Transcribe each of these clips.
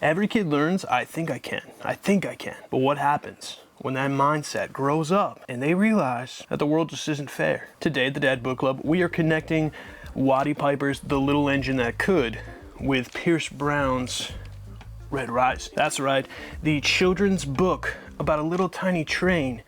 Every kid learns, I think I can. But what happens when that mindset grows up and they realize that the world just isn't fair? Today at the Dad Book Club, we are connecting Watty Piper's The Little Engine That Could with Pierce Brown's Red Rising. That's right, the children's book about a little tiny train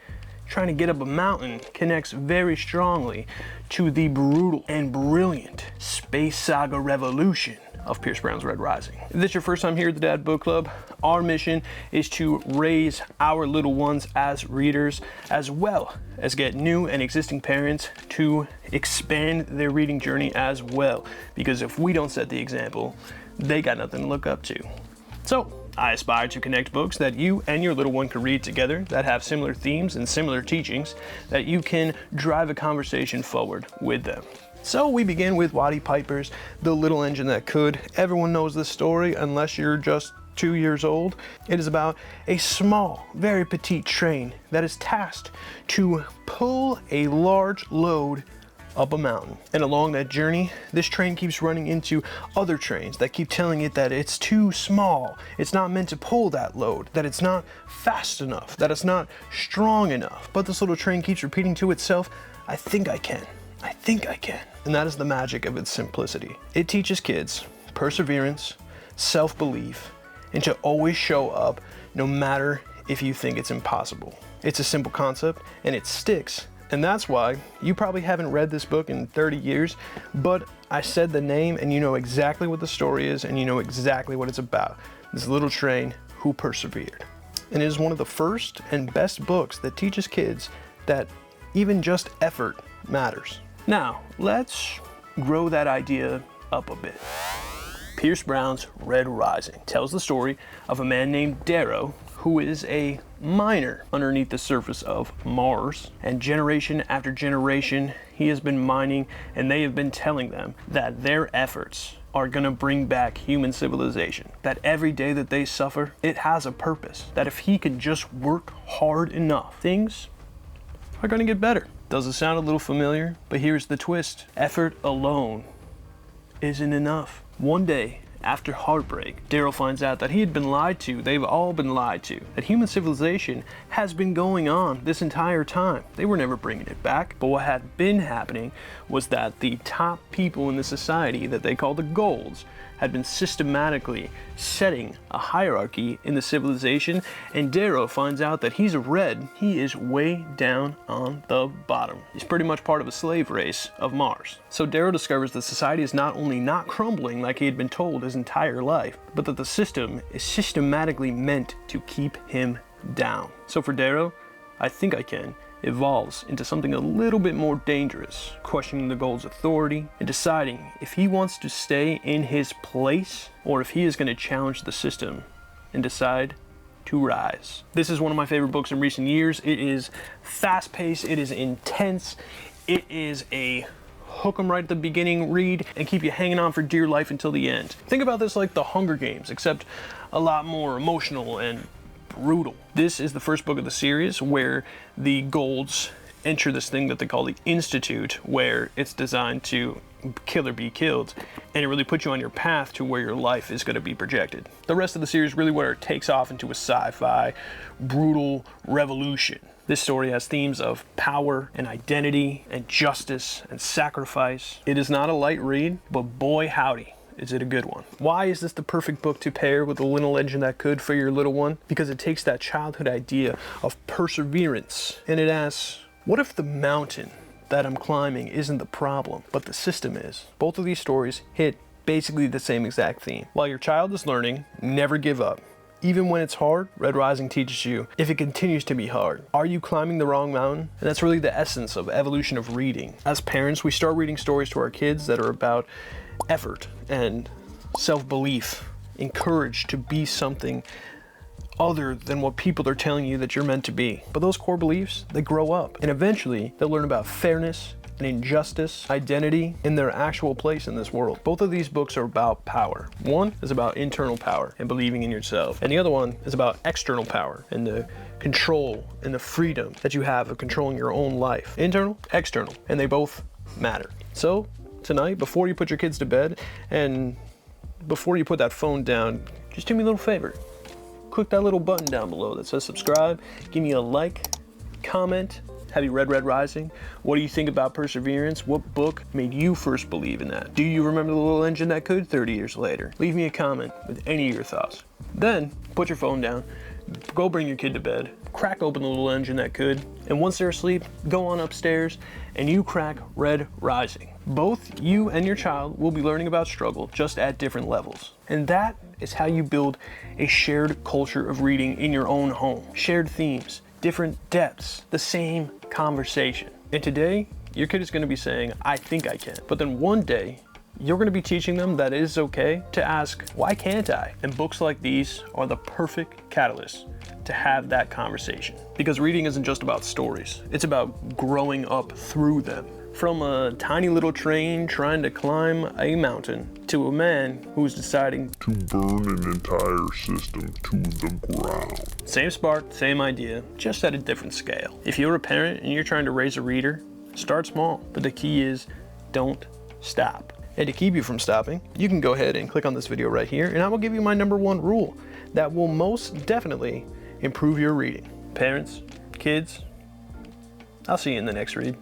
trying to get up a mountain connects very strongly to the brutal and brilliant space saga revolution of Pierce Brown's Red Rising. If this is your first time here at the Dad Book Club, our mission is to raise our little ones as readers, as well as get new and existing parents to expand their reading journey as well. Because if we don't set the example, they got nothing to look up to. So, I aspire to connect books that you and your little one can read together that have similar themes and similar teachings that you can drive a conversation forward with them. So we begin with Watty Piper's The Little Engine That Could. Everyone knows this story unless you're just 2 years old. It is about a small, very petite train that is tasked to pull a large load up a mountain. And along that journey, this train keeps running into other trains that keep telling it that it's too small, it's not meant to pull that load, that it's not fast enough, that it's not strong enough. But this little train keeps repeating to itself, I think I can. I think I can. And that is the magic of its simplicity. It teaches kids perseverance, self-belief, and to always show up no matter if you think it's impossible. It's a simple concept and it sticks. And that's why you probably haven't read this book in 30 years, but I said the name and you know exactly what the story is and you know exactly what it's about. This little train who persevered. And it is one of the first and best books that teaches kids that even just effort matters. Now, let's grow that idea up a bit. Pierce Brown's Red Rising tells the story of a man named Darrow who is a miner underneath the surface of Mars, and generation after generation he has been mining, and they have been telling them that their efforts are gonna bring back human civilization, that every day that they suffer, it has a purpose, that if he can just work hard enough, things are gonna get better. Does it sound a little familiar? But here's the twist. Effort alone isn't enough. One day, after heartbreak, Darrow finds out that he had been lied to. They've all been lied to. That human civilization has been going on this entire time. They were never bringing it back. But what had been happening was that the top people in the society that they call the Golds had been systematically setting a hierarchy in the civilization, and Darrow finds out that he's a red. He is way down on the bottom. He's pretty much part of a slave race of Mars. So Darrow discovers that society is not only not crumbling like he had been told his entire life, but that the system is systematically meant to keep him down. So for Darrow, I think I can evolves into something a little bit more dangerous, questioning the Gold's authority and deciding if he wants to stay in his place or if he is going to challenge the system and decide to rise. This is one of my favorite books in recent years. It is fast-paced, it is intense, it is a hook 'em right at the beginning read and keep you hanging on for dear life until the end. Think about this like the Hunger Games, except a lot more emotional and brutal. This is the first book of the series where the Golds enter this thing that they call the Institute, where it's designed to kill or be killed, and it really puts you on your path to where your life is going to be projected. The rest of the series really where it takes off into a sci-fi, brutal revolution. This story has themes of power and identity and justice and sacrifice. It is not a light read, but boy howdy, is it a good one. Why is this the perfect book to pair with The Little Engine That Could for your little one? Because it takes that childhood idea of perseverance and it asks, what if the mountain that I'm climbing isn't the problem, but the system is? Both of these stories hit basically the same exact theme. While your child is learning, never give up. Even when it's hard, Red Rising teaches you, if it continues to be hard, are you climbing the wrong mountain? And that's really the essence of evolution of reading. As parents, we start reading stories to our kids that are about effort and self-belief, encouraged to be something other than what people are telling you that you're meant to be. But those core beliefs, they grow up, and eventually they'll learn about fairness and injustice, identity, and their actual place in this world. Both of these books are about power. One is about internal power and believing in yourself, and the other one is about external power and the control and the freedom that you have of controlling your own life. Internal, external, and they both matter. So tonight, before you put your kids to bed and before you put that phone down, just do me a little favor. Click that little button down below that says subscribe. Give me a like, comment. Have you read Red Rising? What do you think about perseverance? What book made you first believe in that? Do you remember the little engine that could 30 years later? Leave me a comment with any of your thoughts. Then put your phone down, go bring your kid to bed, crack open the little engine that could, and once they're asleep, go on upstairs and you crack Red Rising. Both you and your child will be learning about struggle, just at different levels. And that is how you build a shared culture of reading in your own home. Shared themes, different depths, the same conversation. And today, your kid is going to be saying, I think I can. But then one day, you're going to be teaching them that it is okay to ask, why can't I? And books like these are the perfect catalyst to have that conversation. Because reading isn't just about stories. It's about growing up through them. From a tiny little train trying to climb a mountain to a man who's deciding to burn an entire system to the ground. Same spark, same idea, just at a different scale. If you're a parent and you're trying to raise a reader, start small, but the key is don't stop. And to keep you from stopping, you can go ahead and click on this video right here, and I will give you my #1 rule that will most definitely improve your reading. Parents, kids, I'll see you in the next read.